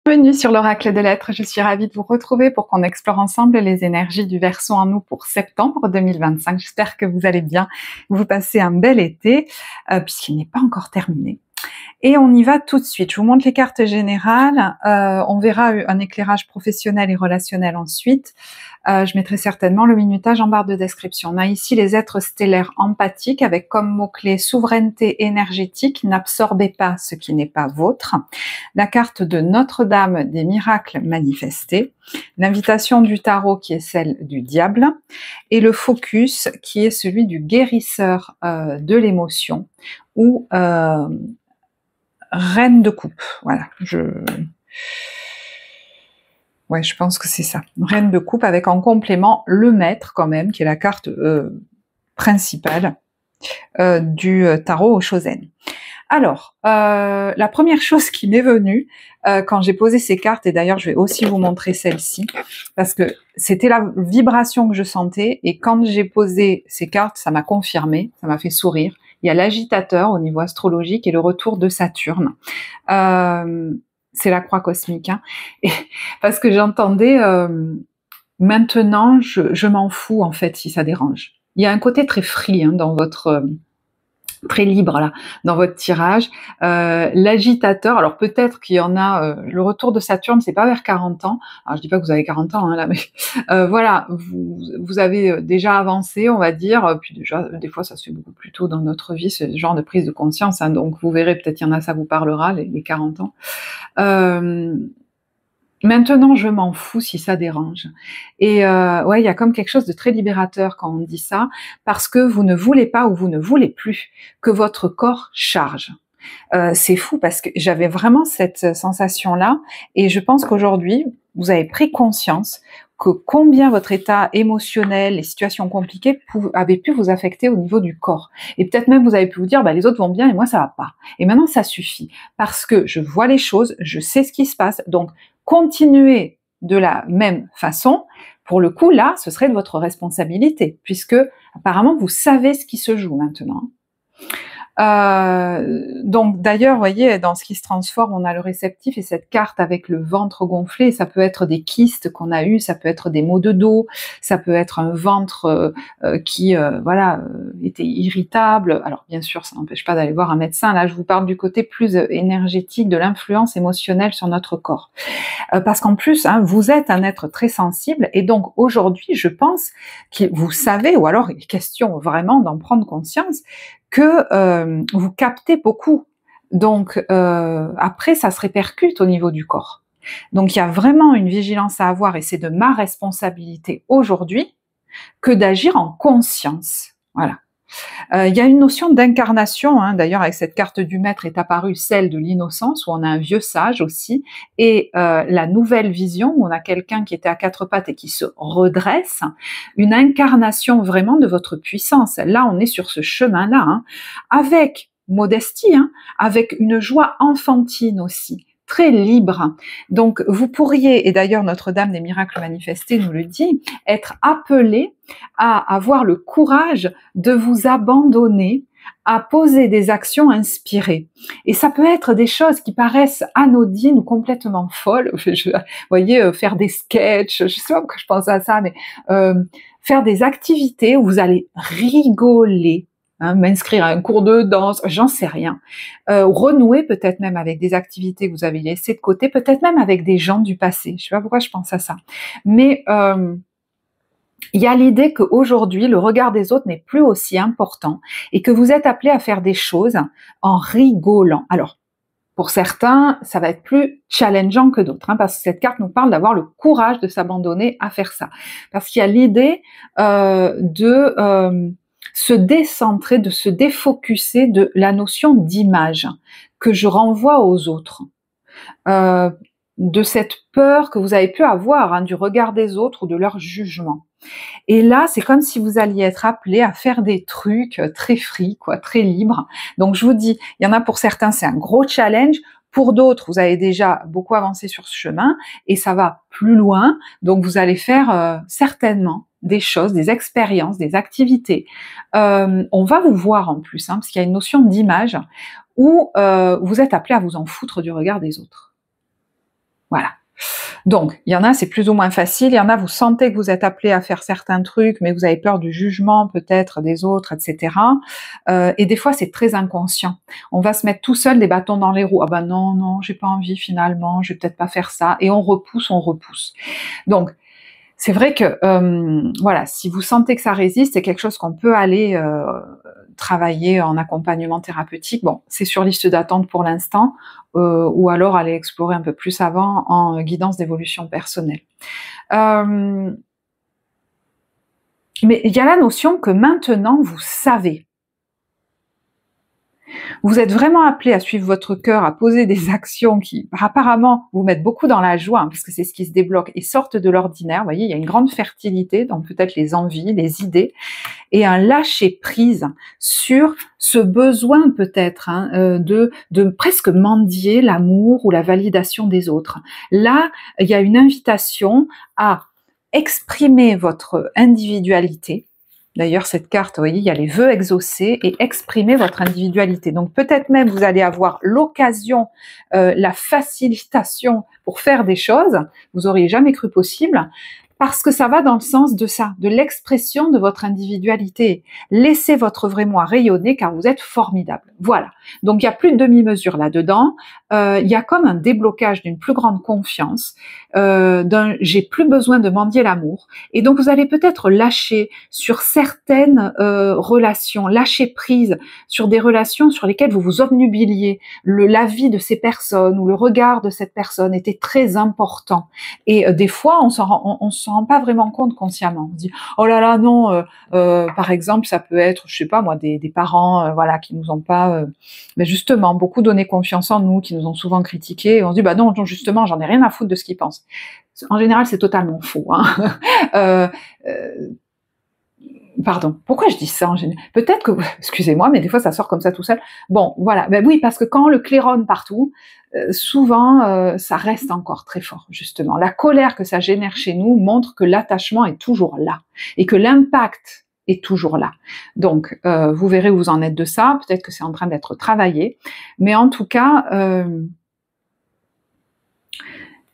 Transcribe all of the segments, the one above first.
Bienvenue sur l'Oracle de l'Être, je suis ravie de vous retrouver pour qu'on explore ensemble les énergies du Verseau en nous pour septembre 2025. J'espère que vous allez bien, vous passez un bel été, puisqu'il n'est pas encore terminé. Et on y va tout de suite. Je vous montre les cartes générales, on verra un éclairage professionnel et relationnel ensuite. Je mettrai certainement le minutage en barre de description. On a ici les êtres stellaires empathiques avec comme mot-clé souveraineté énergétique, n'absorbez pas ce qui n'est pas vôtre. La carte de Notre-Dame des miracles manifestés. L'invitation du tarot qui est celle du diable. Et le focus qui est celui du guérisseur de l'émotion ou reine de coupe. Voilà, ouais, je pense que c'est ça. Reine de coupe avec en complément le maître quand même, qui est la carte principale du tarot au Shosen. Alors, la première chose qui m'est venue quand j'ai posé ces cartes, et d'ailleurs je vais aussi vous montrer celle-ci, parce que c'était la vibration que je sentais, et quand j'ai posé ces cartes, ça m'a confirmé, ça m'a fait sourire. Il y a l'agitateur au niveau astrologique et le retour de Saturne. C'est la croix cosmique, hein. Et, parce que j'entendais maintenant je m'en fous en fait si ça dérange. Il y a un côté très free hein, dans votre très libre là dans votre tirage. L'agitateur, alors peut-être qu'il y en a le retour de Saturne, c'est pas vers 40 ans. Alors je dis pas que vous avez 40 ans hein, là, mais voilà, vous avez déjà avancé, on va dire, puis déjà des fois ça se fait beaucoup plus tôt dans notre vie, ce genre de prise de conscience, hein, donc vous verrez, peut-être il y en a, ça vous parlera, les 40 ans. Maintenant, je m'en fous si ça dérange. Et ouais, il y a comme quelque chose de très libérateur quand on dit ça, parce que vous ne voulez pas ou vous ne voulez plus que votre corps charge. C'est fou parce que j'avais vraiment cette sensation-là, et je pense qu'aujourd'hui, vous avez pris conscience que combien votre état émotionnel, les situations compliquées avaient pu vous affecter au niveau du corps. Et peut-être même vous avez pu vous dire, bah, les autres vont bien et moi ça va pas. Et maintenant ça suffit, parce que je vois les choses, je sais ce qui se passe, donc continuez de la même façon. Pour le coup, là, ce serait de votre responsabilité, puisque apparemment vous savez ce qui se joue maintenant. Donc d'ailleurs, vous voyez, dans ce qui se transforme, on a le réceptif et cette carte avec le ventre gonflé. Ça peut être des kystes qu'on a eu, ça peut être des maux de dos, ça peut être un ventre qui, voilà, était irritable. Alors bien sûr, ça n'empêche pas d'aller voir un médecin. Là, je vous parle du côté plus énergétique, de l'influence émotionnelle sur notre corps. Parce qu'en plus, hein, vous êtes un être très sensible, et donc aujourd'hui, je pense que vous savez, ou alors il est question vraiment d'en prendre conscience, que vous captez beaucoup. Donc après, ça se répercute au niveau du corps. Donc il y a vraiment une vigilance à avoir, et c'est de ma responsabilité aujourd'hui que d'agir en conscience. Voilà. Il y a une notion d'incarnation, hein. D'ailleurs avec cette carte du maître est apparue celle de l'innocence, où on a un vieux sage aussi, et la nouvelle vision, où on a quelqu'un qui était à quatre pattes et qui se redresse, une incarnation vraiment de votre puissance. Là on est sur ce chemin-là, hein, avec modestie, hein, avec une joie enfantine aussi, très libre. Donc vous pourriez, et d'ailleurs Notre-Dame des miracles manifestés nous le dit, être appelé à avoir le courage de vous abandonner, à poser des actions inspirées. Et ça peut être des choses qui paraissent anodines ou complètement folles. Vous voyez, faire des sketchs, je sais pas pourquoi je pense à ça, mais faire des activités où vous allez rigoler, hein, m'inscrire à un cours de danse, j'en sais rien. Renouer peut-être même avec des activités que vous avez laissées de côté, peut-être même avec des gens du passé. Je sais pas pourquoi je pense à ça. Mais il y a l'idée qu'aujourd'hui, le regard des autres n'est plus aussi important, et que vous êtes appelé à faire des choses en rigolant. Alors, pour certains, ça va être plus challengeant que d'autres, hein, parce que cette carte nous parle d'avoir le courage de s'abandonner à faire ça. Parce qu'il y a l'idée de se décentrer, de se défocuser de la notion d'image que je renvoie aux autres. De cette peur que vous avez pu avoir, hein, du regard des autres ou de leur jugement. Et là, c'est comme si vous alliez être appelé à faire des trucs très free, quoi, très libres. Donc je vous dis, il y en a pour certains, c'est un gros challenge. Pour d'autres, vous avez déjà beaucoup avancé sur ce chemin et ça va plus loin. Donc vous allez faire certainement des choses, des expériences, des activités. On va vous voir en plus, hein, parce qu'il y a une notion d'image où vous êtes appelé à vous en foutre du regard des autres. Voilà. Donc, il y en a, c'est plus ou moins facile. Il y en a, vous sentez que vous êtes appelé à faire certains trucs, mais vous avez peur du jugement peut-être des autres, etc. Et des fois, c'est très inconscient. On va se mettre tout seul des bâtons dans les roues. Ah ben non, non, j'ai pas envie finalement, je vais peut-être pas faire ça. Et on repousse, on repousse. Donc, c'est vrai que voilà, si vous sentez que ça résiste, c'est quelque chose qu'on peut aller travailler en accompagnement thérapeutique. Bon, c'est sur liste d'attente pour l'instant, ou alors aller explorer un peu plus avant en guidance d'évolution personnelle. Mais il y a la notion que maintenant vous savez. Vous êtes vraiment appelé à suivre votre cœur, à poser des actions qui apparemment vous mettent beaucoup dans la joie, hein, parce que c'est ce qui se débloque, et sortent de l'ordinaire. Vous voyez, il y a une grande fertilité dans peut-être les envies, les idées, et un lâcher prise sur ce besoin peut-être de presque mendier l'amour ou la validation des autres. Là, il y a une invitation à exprimer votre individualité. D'ailleurs, cette carte, vous voyez, il y a les vœux exaucés et exprimer votre individualité. Donc peut-être même vous allez avoir l'occasion, la facilitation pour faire des choses, vous auriez jamais cru possible, parce que ça va dans le sens de ça, de l'expression de votre individualité. Laissez votre vrai moi rayonner car vous êtes formidable. Voilà. Donc il y a plus de demi-mesure là-dedans. Il y a comme un déblocage d'une plus grande confiance, j'ai plus besoin de mendier l'amour. Et donc vous allez peut-être lâcher sur certaines relations, lâcher prise sur des relations sur lesquelles vous vous obnubiliez. L'avis de ces personnes ou le regard de cette personne était très important. Et des fois, on s'en rend pas vraiment compte consciemment. On se dit oh là là non, par exemple ça peut être, je sais pas moi, des parents voilà qui nous ont pas mais justement beaucoup donné confiance en nous, qui nous ont souvent critiqués, et on se dit bah non justement j'en ai rien à foutre de ce qu'ils pensent. En général c'est totalement faux. Pardon, pourquoi je dis ça en général? Peut-être que, excusez-moi, mais des fois ça sort comme ça tout seul. Bon, voilà, ben oui, parce que quand le claironne partout, souvent ça reste encore très fort, justement. La colère que ça génère chez nous montre que l'attachement est toujours là, et que l'impact est toujours là. Donc, vous verrez où vous en êtes de ça, peut-être que c'est en train d'être travaillé, mais en tout cas,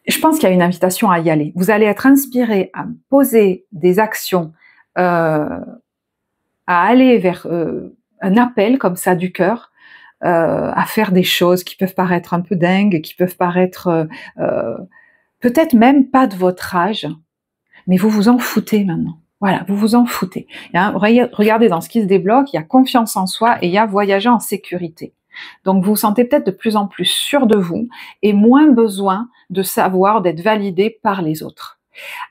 je pense qu'il y a une invitation à y aller. Vous allez être inspiré à poser des actions, à aller vers un appel comme ça du cœur, à faire des choses qui peuvent paraître un peu dingues, qui peuvent paraître peut-être même pas de votre âge, mais vous vous en foutez maintenant. Voilà, vous vous en foutez. Regardez dans ce qui se débloque, il y a confiance en soi et il y a voyager en sécurité. Donc vous vous sentez peut-être de plus en plus sûr de vous et moins besoin de savoir, d'être validé par les autres.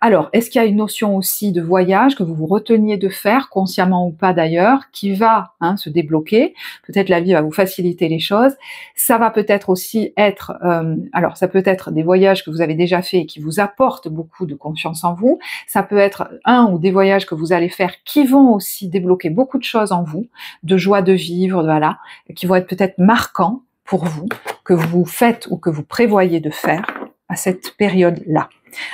Alors, est-ce qu'il y a une notion aussi de voyage que vous vous reteniez de faire, consciemment ou pas d'ailleurs, qui va se débloquer? Peut-être la vie va vous faciliter les choses. Ça va peut-être aussi être, alors ça peut être des voyages que vous avez déjà faits et qui vous apportent beaucoup de confiance en vous. Ça peut être un ou des voyages que vous allez faire qui vont aussi débloquer beaucoup de choses en vous, de joie de vivre, voilà, qui vont être peut-être marquants pour vous, que vous faites ou que vous prévoyez de faire à cette période-là.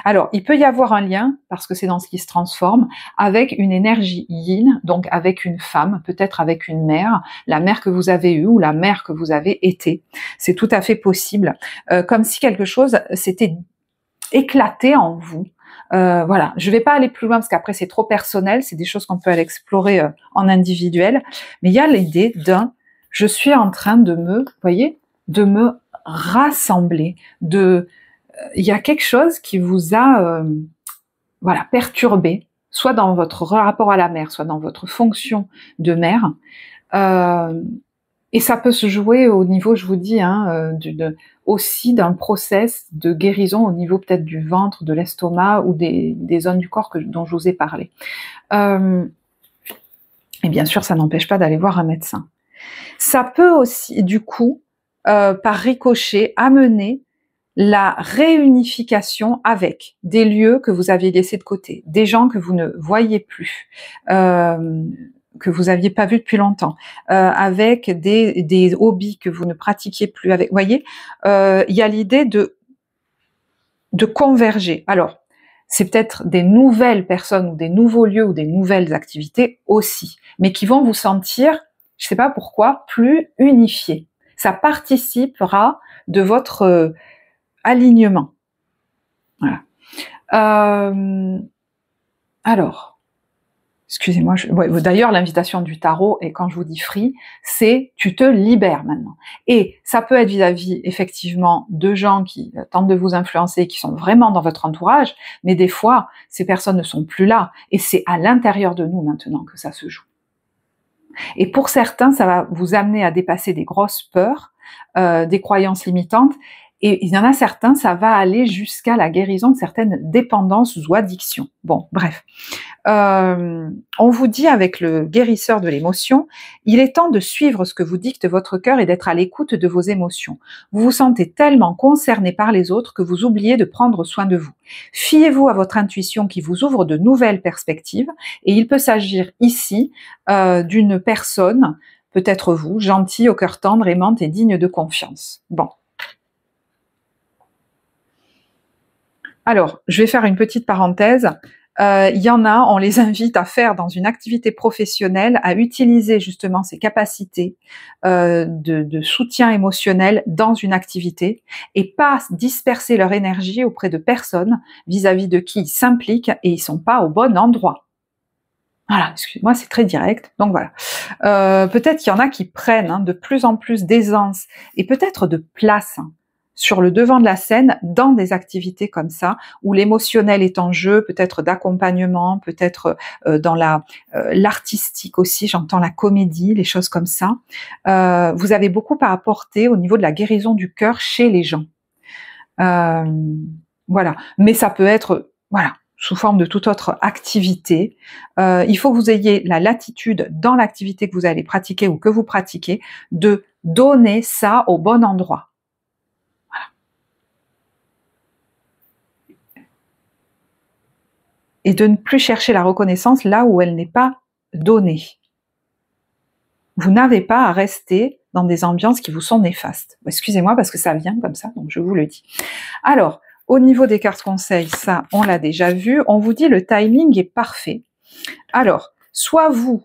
Alors, il peut y avoir un lien, parce que c'est dans ce qui se transforme, avec une énergie yin, donc avec une femme, peut-être avec une mère, la mère que vous avez eue ou la mère que vous avez été. C'est tout à fait possible. Comme si quelque chose s'était éclaté en vous. Voilà, je vais pas aller plus loin parce qu'après c'est trop personnel, c'est des choses qu'on peut aller explorer en individuel, mais il y a l'idée je suis en train de de me rassembler, il y a quelque chose qui vous a perturbé, soit dans votre rapport à la mère, soit dans votre fonction de mère, et ça peut se jouer au niveau, je vous dis, aussi d'un process de guérison au niveau peut-être du ventre, de l'estomac ou des zones du corps dont je vous ai parlé. Et bien sûr, ça n'empêche pas d'aller voir un médecin. Ça peut aussi, du coup, par ricochet, amener la réunification avec des lieux que vous aviez laissés de côté, des gens que vous ne voyez plus, que vous aviez pas vus depuis longtemps, avec des hobbies que vous ne pratiquiez plus. Vous voyez, il y a l'idée de converger. Alors, c'est peut-être des nouvelles personnes ou des nouveaux lieux ou des nouvelles activités aussi, mais qui vont vous sentir, je sais pas pourquoi, plus unifiés. Ça participera de votre alignement. Voilà. Alors, excusez-moi, ouais, d'ailleurs l'invitation du tarot, et quand je vous dis free, c'est tu te libères maintenant. Et ça peut être vis-à-vis effectivement de gens qui tentent de vous influencer, qui sont vraiment dans votre entourage, mais des fois, ces personnes ne sont plus là, et c'est à l'intérieur de nous maintenant que ça se joue. Et pour certains, ça va vous amener à dépasser des grosses peurs, des croyances limitantes, et il y en a certains, ça va aller jusqu'à la guérison de certaines dépendances ou addictions. Bon, bref. On vous dit avec le guérisseur de l'émotion, il est temps de suivre ce que vous dicte votre cœur et d'être à l'écoute de vos émotions. Vous vous sentez tellement concerné par les autres que vous oubliez de prendre soin de vous. Fiez-vous à votre intuition qui vous ouvre de nouvelles perspectives, et il peut s'agir ici d'une personne, peut-être vous, gentille, au cœur tendre, aimante et digne de confiance. Bon. Alors, je vais faire une petite parenthèse. Il y en a, on les invite à faire dans une activité professionnelle, à utiliser justement ces capacités de soutien émotionnel dans une activité et pas disperser leur énergie auprès de personnes vis-à-vis de qui ils s'impliquent et ils sont pas au bon endroit. Voilà, excusez-moi, c'est très direct. Donc voilà. Peut-être qu'il y en a qui prennent de plus en plus d'aisance et peut-être de place sur le devant de la scène dans des activités comme ça, où l'émotionnel est en jeu, peut-être d'accompagnement, peut-être dans l'artistique aussi, j'entends la comédie, les choses comme ça. Vous avez beaucoup à apporter au niveau de la guérison du cœur chez les gens. Voilà. Mais ça peut être, voilà, sous forme de toute autre activité. Il faut que vous ayez la latitude dans l'activité que vous allez pratiquer ou que vous pratiquez, de donner ça au bon endroit. Et de ne plus chercher la reconnaissance là où elle n'est pas donnée. Vous n'avez pas à rester dans des ambiances qui vous sont néfastes. Excusez-moi parce que ça vient comme ça, donc je vous le dis. Alors, au niveau des cartes conseils, ça, on l'a déjà vu. On vous dit le timing est parfait. Alors, soit vous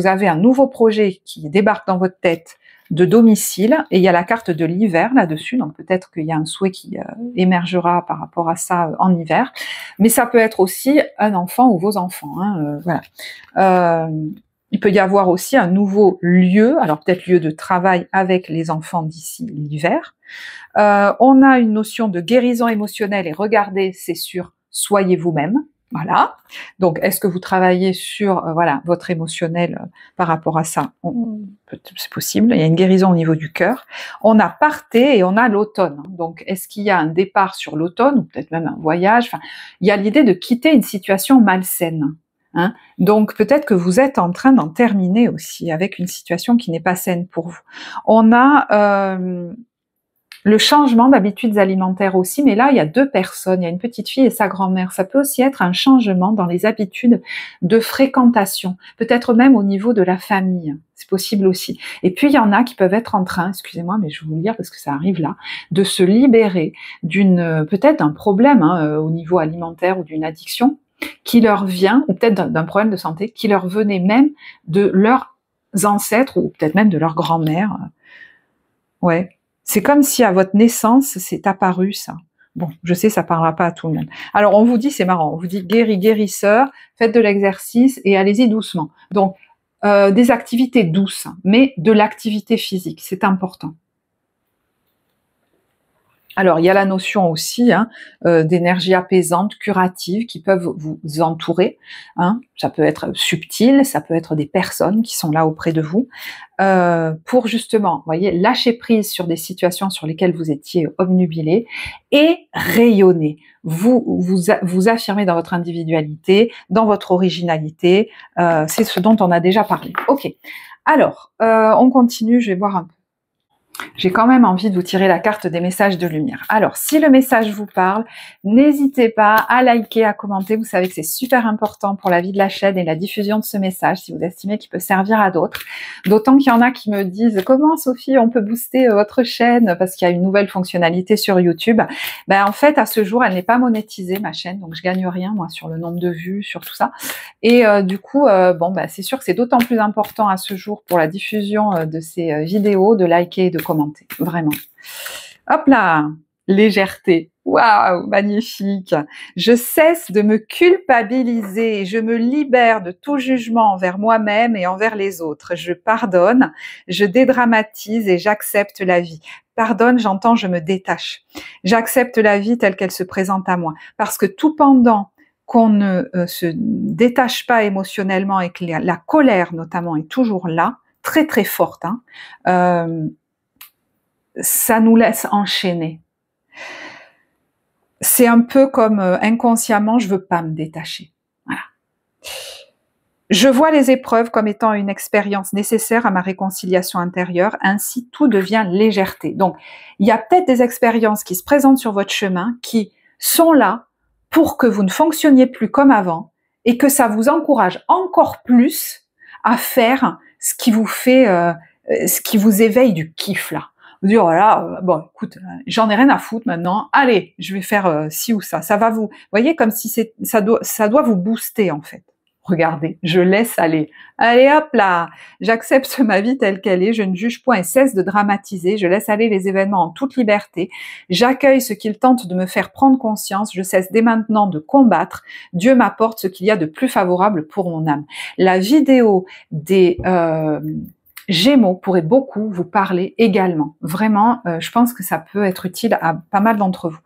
avez un nouveau projet qui débarque dans votre tête de domicile, et il y a la carte de l'hiver là-dessus, donc peut-être qu'il y a un souhait qui émergera par rapport à ça en hiver, mais ça peut être aussi un enfant ou vos enfants, voilà. Il peut y avoir aussi un nouveau lieu, alors peut-être lieu de travail avec les enfants d'ici l'hiver. On a une notion de guérison émotionnelle, et regardez, c'est sur soyez vous-même. Voilà. Donc, est-ce que vous travaillez sur voilà, votre émotionnel par rapport à ça? C'est possible. Il y a une guérison au niveau du cœur. On a partez et on a l'automne. Donc, est-ce qu'il y a un départ sur l'automne ou peut-être même un voyage? Enfin, il y a l'idée de quitter une situation malsaine. Hein, donc peut-être que vous êtes en train d'en terminer aussi avec une situation qui n'est pas saine pour vous. On a le changement d'habitudes alimentaires aussi, mais là il y a deux personnes, il y a une petite fille et sa grand-mère. Ça peut aussi être un changement dans les habitudes de fréquentation, peut-être même au niveau de la famille, c'est possible aussi. Et puis il y en a qui peuvent être en train, excusez-moi mais je vais vous le lire parce que ça arrive là, de se libérer peut-être d'un problème au niveau alimentaire ou d'une addiction qui leur vient, ou peut-être d'un problème de santé, qui leur venait même de leurs ancêtres, ou peut-être même de leur grand-mère. Ouais. C'est comme si à votre naissance, c'est apparu ça. Bon, je sais, ça parlera pas à tout le monde. Alors, on vous dit, c'est marrant, on vous dit guérisseur, faites de l'exercice et allez-y doucement. Donc, des activités douces, mais de l'activité physique, c'est important. Alors, il y a la notion aussi d'énergie apaisante, curative, qui peuvent vous entourer. Hein. Ça peut être subtil, ça peut être des personnes qui sont là auprès de vous, pour justement, vous voyez, lâcher prise sur des situations sur lesquelles vous étiez obnubilé et rayonner. Vous affirmez dans votre individualité, dans votre originalité. C'est ce dont on a déjà parlé. Ok. Alors, on continue, je vais boire un peu. J'ai quand même envie de vous tirer la carte des messages de lumière. Alors, si le message vous parle, n'hésitez pas à liker, à commenter. Vous savez que c'est super important pour la vie de la chaîne et la diffusion de ce message, si vous estimez qu'il peut servir à d'autres. D'autant qu'il y en a qui me disent « Comment, Sophie, on peut booster votre chaîne ?» Parce qu'il y a une nouvelle fonctionnalité sur YouTube. Ben, en fait, à ce jour, elle n'est pas monétisée, ma chaîne, donc je gagne rien, moi, sur le nombre de vues, sur tout ça. Et du coup, c'est sûr que c'est d'autant plus important à ce jour pour la diffusion de ces vidéos, de liker et de commenter, vraiment. Hop là, légèreté. Waouh, magnifique. Je cesse de me culpabiliser et je me libère de tout jugement envers moi-même et envers les autres. Je pardonne, je dédramatise et j'accepte la vie. Pardonne, j'entends, je me détache. J'accepte la vie telle qu'elle se présente à moi. Parce que tout pendant qu'on ne se détache pas émotionnellement et que la colère notamment est toujours là, très très forte, hein, ça nous laisse enchaîner. C'est un peu comme inconsciemment, je veux pas me détacher. Voilà. Je vois les épreuves comme étant une expérience nécessaire à ma réconciliation intérieure, ainsi tout devient légèreté. Donc, il y a peut-être des expériences qui se présentent sur votre chemin qui sont là pour que vous ne fonctionniez plus comme avant et que ça vous encourage encore plus à faire ce qui vous fait, ce qui vous éveille du kiff là. Vous dire voilà, bon, écoute, j'en ai rien à foutre maintenant. Allez, je vais faire ci ou ça. Ça va vous voyez comme si ça doit vous booster en fait. Regardez, je laisse aller. Allez hop là, j'accepte ma vie telle qu'elle est, je ne juge point et cesse de dramatiser, je laisse aller les événements en toute liberté, j'accueille ce qu'ils tentent de me faire prendre conscience, je cesse dès maintenant de combattre, Dieu m'apporte ce qu'il y a de plus favorable pour mon âme. La vidéo des Gémeaux pourrait beaucoup vous parler également. Vraiment, je pense que ça peut être utile à pas mal d'entre vous.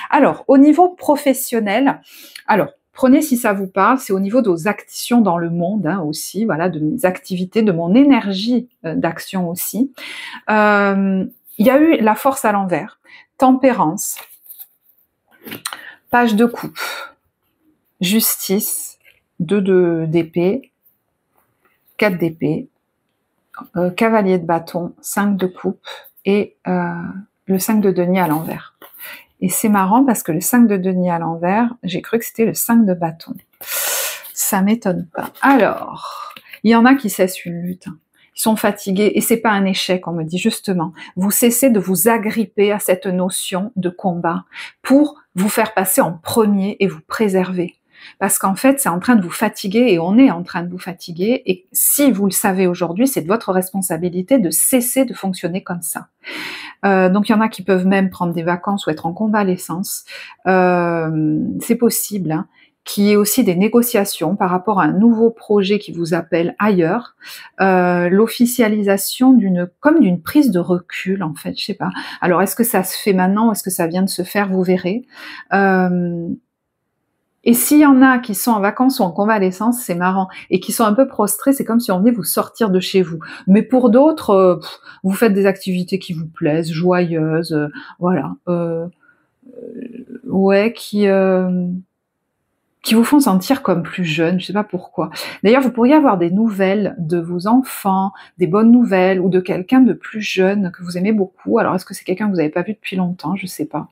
Alors, au niveau professionnel, alors, prenez si ça vous parle, c'est au niveau de vos actions dans le monde hein, aussi, voilà, de mes activités, de mon énergie d'action aussi. Il y a eu la force à l'envers, tempérance, page de coupe, justice, 2 d'épée, 4 d'épée, cavalier de bâton, 5 de coupe et le 5 de denier à l'envers. Et c'est marrant parce que le 5 de denier à l'envers, j'ai cru que c'était le 5 de bâton. Ça m'étonne pas. Alors, il y en a qui cessent une lutte. Ils sont fatigués et c'est pas un échec, on me dit justement. Vous cessez de vous agripper à cette notion de combat pour vous faire passer en premier et vous préserver. Parce qu'en fait, c'est en train de vous fatiguer et on est en train de vous fatiguer. Et si vous le savez aujourd'hui, c'est de votre responsabilité de cesser de fonctionner comme ça. Donc il y en a qui peuvent même prendre des vacances ou être en convalescence. C'est possible. Hein, qu'il y ait aussi des négociations par rapport à un nouveau projet qui vous appelle ailleurs, l'officialisation d'une prise de recul en fait, je sais pas. Alors est-ce que ça se fait maintenant ou est-ce que ça vient de se faire, vous verrez. Et s'il y en a qui sont en vacances ou en convalescence, c'est marrant, et qui sont un peu prostrés, c'est comme si on venait vous sortir de chez vous. Mais pour d'autres, vous faites des activités qui vous plaisent, joyeuses, voilà, ouais, qui vous font sentir comme plus jeune, je sais pas pourquoi. D'ailleurs, vous pourriez avoir des nouvelles de vos enfants, des bonnes nouvelles, ou de quelqu'un de plus jeune que vous aimez beaucoup. Alors, est-ce que c'est quelqu'un que vous n'avez pas vu depuis longtemps? Je sais pas.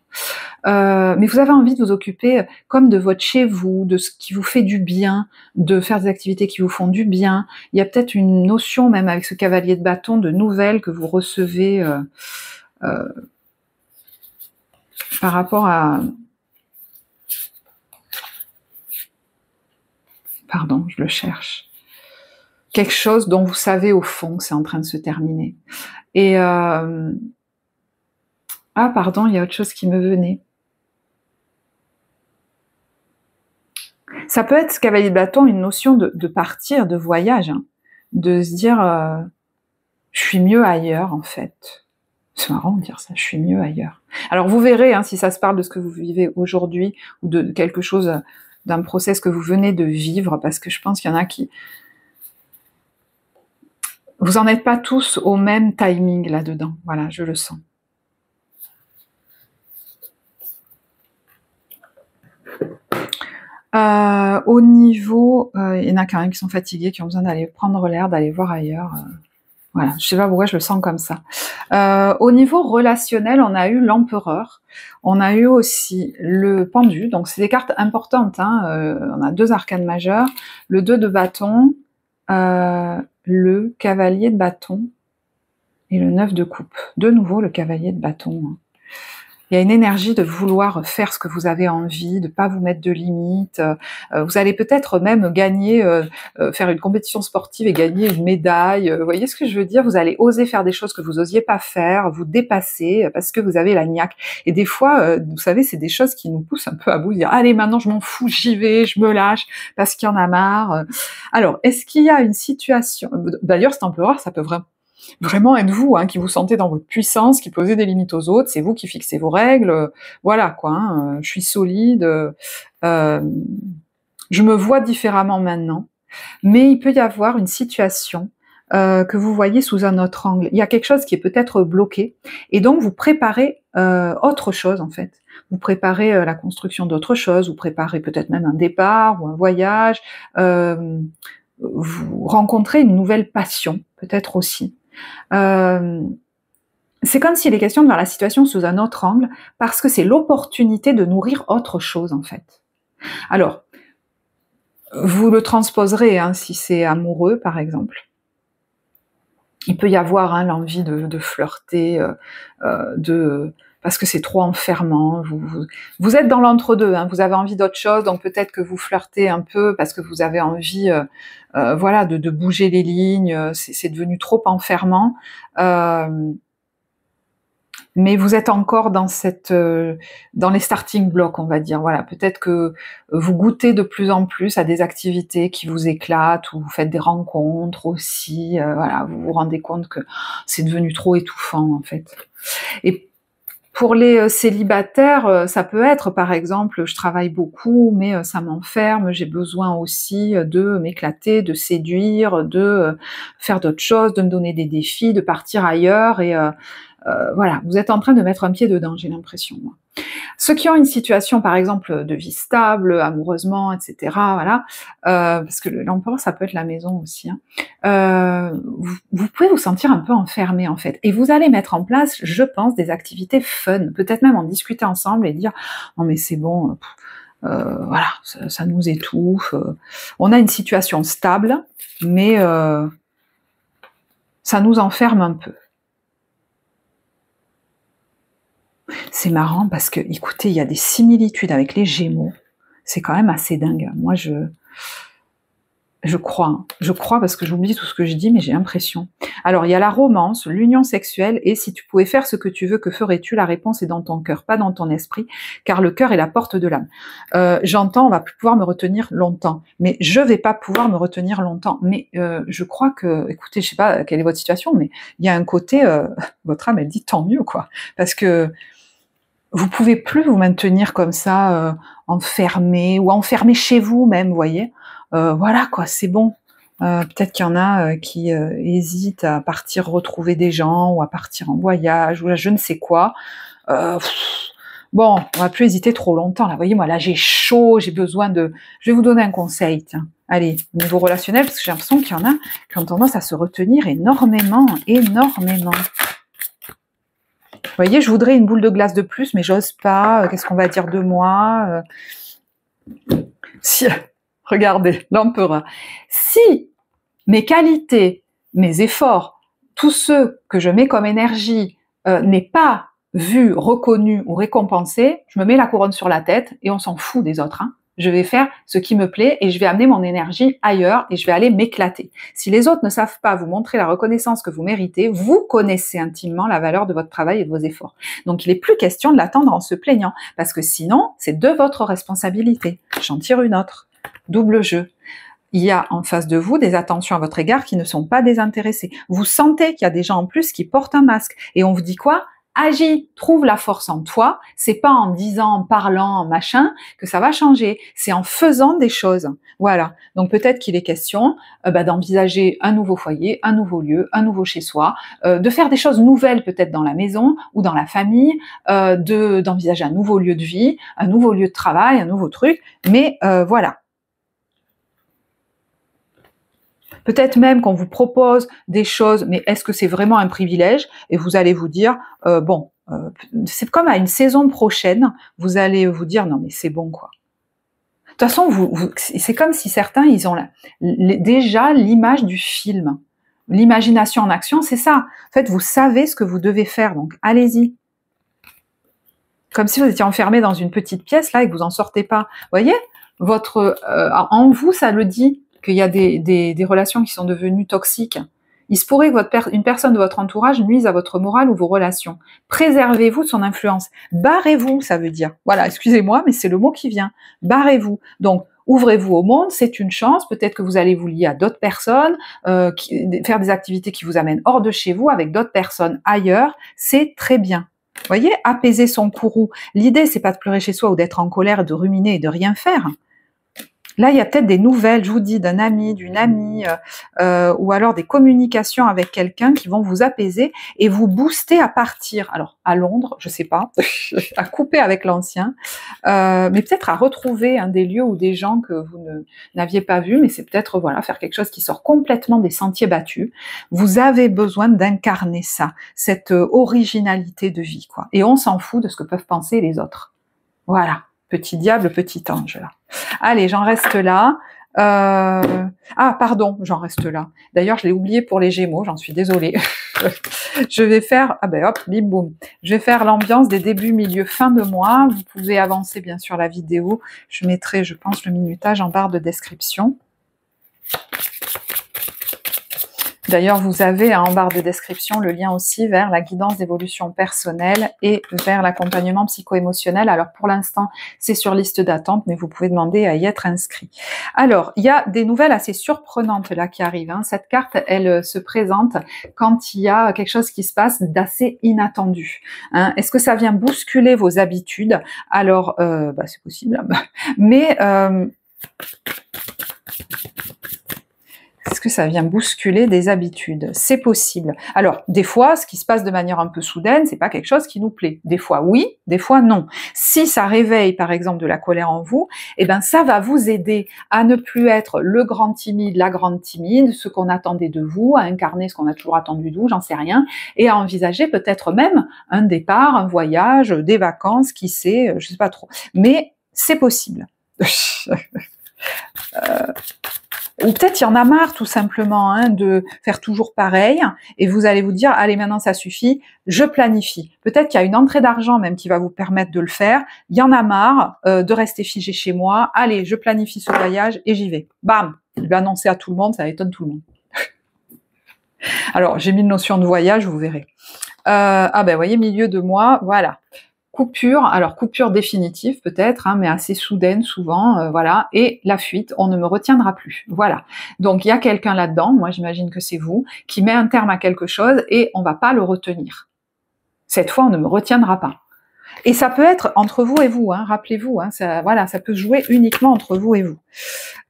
Mais vous avez envie de vous occuper comme de votre chez vous, de ce qui vous fait du bien, de faire des activités qui vous font du bien. Il y a peut-être une notion, même avec ce cavalier de bâton, de nouvelles que vous recevez par rapport à... Pardon, je le cherche. Quelque chose dont vous savez au fond que c'est en train de se terminer. Et ah pardon, il y a autre chose qui me venait. Ça peut être, ce cavalier de bâton, une notion de partir, de voyage, hein, de se dire je suis mieux ailleurs en fait. C'est marrant de dire ça, je suis mieux ailleurs. Alors vous verrez hein, si ça se parle de ce que vous vivez aujourd'hui ou de quelque chose, d'un process que vous venez de vivre, parce que je pense qu'il y en a qui... Vous en êtes pas tous au même timing là-dedans, voilà, je le sens. Au niveau, il y en a quand même qui sont fatigués, qui ont besoin d'aller prendre l'air, d'aller voir ailleurs. Voilà, je sais pas pourquoi je le sens comme ça. Au niveau relationnel, on a eu l'empereur, on a eu aussi le pendu, donc c'est des cartes importantes, hein, on a 2 arcanes majeurs, le 2 de bâton, le cavalier de bâton et le 9 de coupe. De nouveau le cavalier de bâton. Il y a une énergie de vouloir faire ce que vous avez envie, de pas vous mettre de limites. Vous allez peut-être même gagner, faire une compétition sportive et gagner une médaille. Vous voyez ce que je veux dire? Vous allez oser faire des choses que vous osiez pas faire, vous dépasser parce que vous avez la niaque. Et des fois, vous savez, c'est des choses qui nous poussent un peu à bout, dire allez maintenant je m'en fous, j'y vais, je me lâche parce qu'il y en a marre. Alors, est-ce qu'il y a une situation? D'ailleurs, cet empereur, ça peut vraiment êtes-vous, hein, qui vous sentez dans votre puissance, qui posez des limites aux autres, c'est vous qui fixez vos règles, voilà quoi, hein, je suis solide, je me vois différemment maintenant, mais il peut y avoir une situation que vous voyez sous un autre angle. Il y a quelque chose qui est peut-être bloqué, et donc vous préparez autre chose en fait. Vous préparez la construction d'autre chose, vous préparez peut-être même un départ ou un voyage, vous rencontrez une nouvelle passion, peut-être aussi. C'est comme s'il est question de voir la situation sous un autre angle, parce que c'est l'opportunité de nourrir autre chose, en fait. Alors, vous le transposerez, hein, si c'est amoureux, par exemple. Il peut y avoir hein, l'envie de flirter, parce que c'est trop enfermant. Vous êtes dans l'entre-deux, hein, vous avez envie d'autre chose, donc peut-être que vous flirtez un peu parce que vous avez envie, voilà, de bouger les lignes. C'est devenu trop enfermant. Mais vous êtes encore dans dans les starting blocks, on va dire. Voilà, peut-être que vous goûtez de plus en plus à des activités qui vous éclatent, ou vous faites des rencontres aussi. Voilà, vous vous rendez compte que c'est devenu trop étouffant en fait. Et pour les célibataires, ça peut être, par exemple, je travaille beaucoup, mais ça m'enferme, j'ai besoin aussi de m'éclater, de séduire, de faire d'autres choses, de me donner des défis, de partir ailleurs, et voilà, vous êtes en train de mettre un pied dedans, j'ai l'impression, moi. Ceux qui ont une situation, par exemple, de vie stable, amoureusement, etc., voilà, parce que l'empereur, ça peut être la maison aussi, hein, vous pouvez vous sentir un peu enfermé, en fait. Et vous allez mettre en place, je pense, des activités fun, peut-être même en discuter ensemble et dire « Non mais c'est bon, voilà, ça nous étouffe. On a une situation stable, mais ça nous enferme un peu. » C'est marrant parce que, écoutez, il y a des similitudes avec les Gémeaux. C'est quand même assez dingue. Moi, je crois. Je crois parce que j'oublie tout ce que je dis, mais j'ai l'impression. Alors, il y a la romance, l'union sexuelle, et si tu pouvais faire ce que tu veux, que ferais-tu? La réponse est dans ton cœur, pas dans ton esprit, car le cœur est la porte de l'âme. J'entends, on va plus pouvoir me retenir longtemps, mais je vais pas pouvoir me retenir longtemps. Mais je crois que, écoutez, je sais pas quelle est votre situation, mais il y a un côté, votre âme, elle dit tant mieux, quoi, parce que vous pouvez plus vous maintenir comme ça, enfermé, ou enfermé chez vous même, vous voyez. Voilà quoi, c'est bon. Peut-être qu'il y en a qui hésitent à partir retrouver des gens, ou à partir en voyage, ou là, je ne sais quoi. Bon, on va plus hésiter trop longtemps. Là, vous voyez, moi là j'ai chaud, j'ai besoin de. Je vais vous donner un conseil. Tiens. Allez, au niveau relationnel, parce que j'ai l'impression qu'il y en a qui ont tendance à se retenir énormément, énormément. Vous voyez, je voudrais une boule de glace de plus, mais j'ose pas. Qu'est-ce qu'on va dire de moi? Si, regardez, l'empereur. Si mes qualités, mes efforts, tout ce que je mets comme énergie n'est pas vu, reconnu ou récompensé, je me mets la couronne sur la tête et on s'en fout des autres. Hein. Je vais faire ce qui me plaît et je vais amener mon énergie ailleurs et je vais aller m'éclater. Si les autres ne savent pas vous montrer la reconnaissance que vous méritez, vous connaissez intimement la valeur de votre travail et de vos efforts. Donc il n'est plus question de l'attendre en se plaignant, parce que sinon, c'est de votre responsabilité. J'en tire une autre. Double jeu. Il y a en face de vous des attentions à votre égard qui ne sont pas désintéressées. Vous sentez qu'il y a des gens en plus qui portent un masque. Et on vous dit quoi? Agis, trouve la force en toi. C'est pas en disant, en parlant, en machin que ça va changer. C'est en faisant des choses. Voilà. Donc peut-être qu'il est question d'envisager un nouveau foyer, un nouveau lieu, un nouveau chez soi, de faire des choses nouvelles peut-être dans la maison ou dans la famille, d'envisager un nouveau lieu de vie, un nouveau lieu de travail, un nouveau truc. Mais voilà. Peut-être même qu'on vous propose des choses, mais est-ce que c'est vraiment un privilège? Et vous allez vous dire, c'est comme à une saison prochaine, vous allez vous dire, non mais c'est bon quoi. De toute façon, c'est comme si certains, ils ont déjà l'image du film. L'imagination en action, c'est ça. En fait, vous savez ce que vous devez faire, donc allez-y. comme si vous étiez enfermé dans une petite pièce là et que vous en sortez pas. Vous voyez, en vous, ça le dit qu'il y a des relations qui sont devenues toxiques. Il se pourrait que une personne de votre entourage nuise à votre morale ou vos relations. Préservez-vous de son influence. Barrez-vous, ça veut dire. Voilà, excusez-moi, mais c'est le mot qui vient. Barrez-vous. Donc, ouvrez-vous au monde, c'est une chance. Peut-être que vous allez vous lier à d'autres personnes, faire des activités qui vous amènent hors de chez vous avec d'autres personnes ailleurs. C'est très bien. Vous voyez, apaiser son courroux. L'idée, c'est pas de pleurer chez soi ou d'être en colère, de ruminer et de rien faire. Là, il y a peut-être des nouvelles, je vous dis, d'un ami, d'une amie, ou alors des communications avec quelqu'un qui vont vous apaiser et vous booster à partir. Alors, à Londres, je sais pas, à couper avec l'ancien, mais peut-être à retrouver des lieux ou des gens que vous n'aviez pas vus, mais c'est peut-être, voilà, faire quelque chose qui sort complètement des sentiers battus. Vous avez besoin d'incarner ça, cette originalité de vie, quoi. Et on s'en fout de ce que peuvent penser les autres. Voilà. Petit diable, petit ange, là. Allez, j'en reste là. Ah, pardon, j'en reste là. D'ailleurs, je l'ai oublié pour les Gémeaux, j'en suis désolée. Je vais faire, ah ben hop, bim boum. Je vais faire l'ambiance des débuts, milieu, fin de mois. Vous pouvez avancer, bien sûr, la vidéo. Je mettrai, je pense, le minutage en barre de description. D'ailleurs, vous avez en barre de description le lien aussi vers la guidance d'évolution personnelle et vers l'accompagnement psycho-émotionnel. Alors pour l'instant, c'est sur liste d'attente, mais vous pouvez demander à y être inscrit. Alors, il y a des nouvelles assez surprenantes là qui arrivent. Cette carte, elle se présente quand il y a quelque chose qui se passe d'assez inattendu. Est-ce que ça vient bousculer vos habitudes? Alors, c'est possible, mais... est-ce que ça vient bousculer des habitudes? C'est possible. Alors, des fois, ce qui se passe de manière un peu soudaine, c'est pas quelque chose qui nous plaît. Des fois, oui, des fois, non. Si ça réveille, par exemple, de la colère en vous, eh ben, ça va vous aider à ne plus être le grand timide, la grande timide, ce qu'on attendait de vous, à incarner ce qu'on a toujours attendu de vous, j'en sais rien, et à envisager peut-être même un départ, un voyage, des vacances, qui sait, je sais pas trop. Mais c'est possible. Ou peut-être il y en a marre tout simplement de faire toujours pareil et vous allez vous dire allez maintenant ça suffit, je planifie. Peut-être qu'il y a une entrée d'argent même qui va vous permettre de le faire. Il y en a marre de rester figé chez moi. Allez, je planifie ce voyage et j'y vais. Bam, je vais annoncer à tout le monde, ça étonne tout le monde. Alors j'ai mis une notion de voyage, vous verrez. Vous voyez milieu de mois, voilà. Coupure, alors coupure définitive peut-être, mais assez soudaine souvent, voilà, et la fuite, on ne me retiendra plus, voilà. Donc il y a quelqu'un là-dedans, moi j'imagine que c'est vous, qui met un terme à quelque chose et on va pas le retenir. Cette fois, on ne me retiendra pas. Et ça peut être entre vous et vous, rappelez-vous, ça, voilà, ça peut se jouer uniquement entre vous et vous.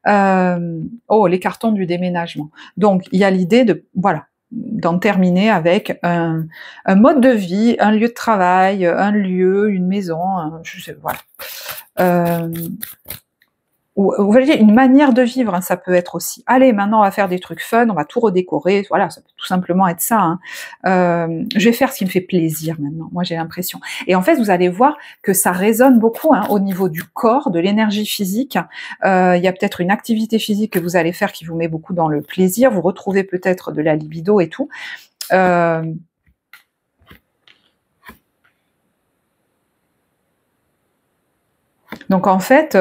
Les cartons du déménagement. Donc il y a l'idée de, voilà, d'en terminer avec un mode de vie, un lieu de travail, un lieu, une maison, voilà. Ou vous voyez, une manière de vivre, ça peut être aussi. Allez, maintenant on va faire des trucs fun, on va tout redécorer, voilà, ça peut tout simplement être ça. Je vais faire ce qui me fait plaisir maintenant, moi j'ai l'impression. Et en fait, vous allez voir que ça résonne beaucoup au niveau du corps, de l'énergie physique. Il y a peut-être une activité physique que vous allez faire qui vous met beaucoup dans le plaisir, vous retrouvez peut-être de la libido et tout. Donc en fait...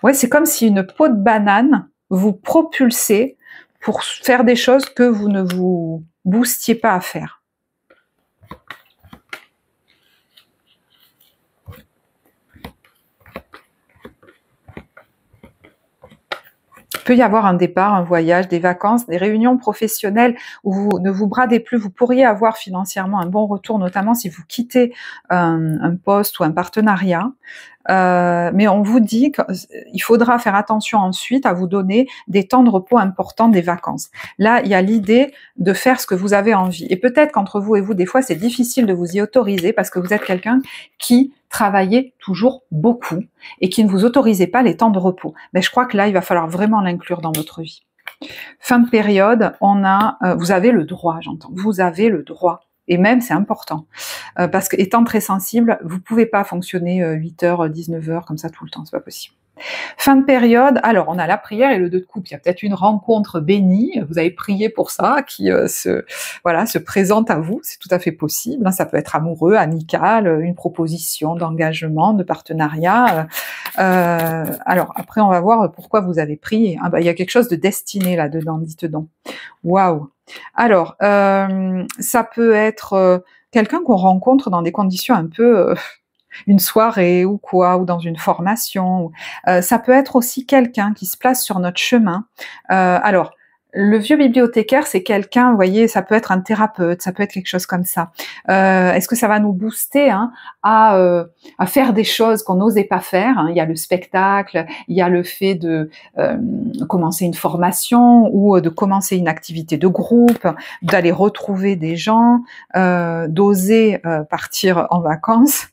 ouais, c'est comme si une peau de banane vous propulsait pour faire des choses que vous ne vous boostiez pas à faire. Il peut y avoir un départ, un voyage, des vacances, des réunions professionnelles où vous ne vous bradez plus. Vous pourriez avoir financièrement un bon retour, notamment si vous quittez un poste ou un partenariat. Mais on vous dit qu'il faudra faire attention ensuite à vous donner des temps de repos importants des vacances. Là, il y a l'idée de faire ce que vous avez envie. Et peut-être qu'entre vous et vous, des fois, c'est difficile de vous y autoriser parce que vous êtes quelqu'un qui travaillez toujours beaucoup et qui ne vous autorisez pas les temps de repos. Mais je crois que là, il va falloir vraiment l'inclure dans votre vie. Fin de période, vous avez le droit, j'entends, vous avez le droit. Et même, c'est important. Parce que étant très sensible, vous pouvez pas fonctionner 8h, 19h comme ça tout le temps, c'est pas possible. Fin de période, alors on a la prière et le 2 de coupe. Il y a peut-être une rencontre bénie, vous avez prié pour ça, qui se présente à vous, c'est tout à fait possible, hein. Ça peut être amoureux, amical, une proposition d'engagement, de partenariat. Alors après, on va voir pourquoi vous avez prié. Ah bah, il y a quelque chose de destiné là-dedans, dites donc. Waouh! Alors, ça peut être quelqu'un qu'on rencontre dans des conditions un peu une soirée ou quoi, ou dans une formation. Ça peut être aussi quelqu'un qui se place sur notre chemin. Alors, le vieux bibliothécaire, c'est quelqu'un, vous voyez, ça peut être un thérapeute, ça peut être quelque chose comme ça. Est-ce que ça va nous booster, hein, à faire des choses qu'on n'osait pas faire, hein. Il y a le spectacle, il y a le fait de commencer une formation ou de commencer une activité de groupe, d'aller retrouver des gens, d'oser partir en vacances.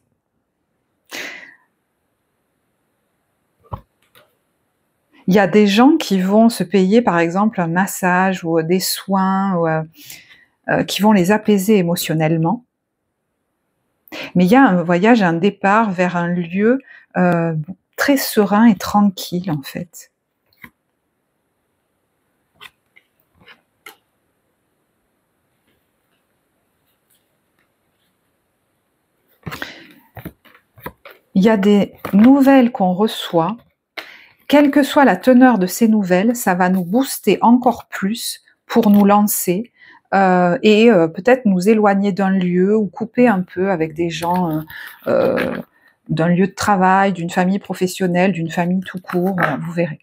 Il y a des gens qui vont se payer, par exemple, un massage ou des soins ou qui vont les apaiser émotionnellement. Mais il y a un voyage, un départ vers un lieu très serein et tranquille, en fait. Il y a des nouvelles qu'on reçoit. Quelle que soit la teneur de ces nouvelles, ça va nous booster encore plus pour nous lancer et peut-être nous éloigner d'un lieu ou couper un peu avec des gens d'un lieu de travail, d'une famille professionnelle, d'une famille tout court, voilà, vous verrez.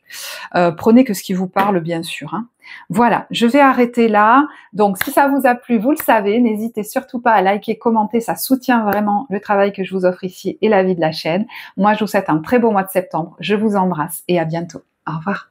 Prenez que ce qui vous parle, bien sûr, hein. Voilà, je vais arrêter là. Donc, si ça vous a plu, vous le savez, n'hésitez surtout pas à liker, commenter, ça soutient vraiment le travail que je vous offre ici et la vie de la chaîne. Moi, je vous souhaite un très beau mois de septembre. Je vous embrasse et à bientôt. Au revoir.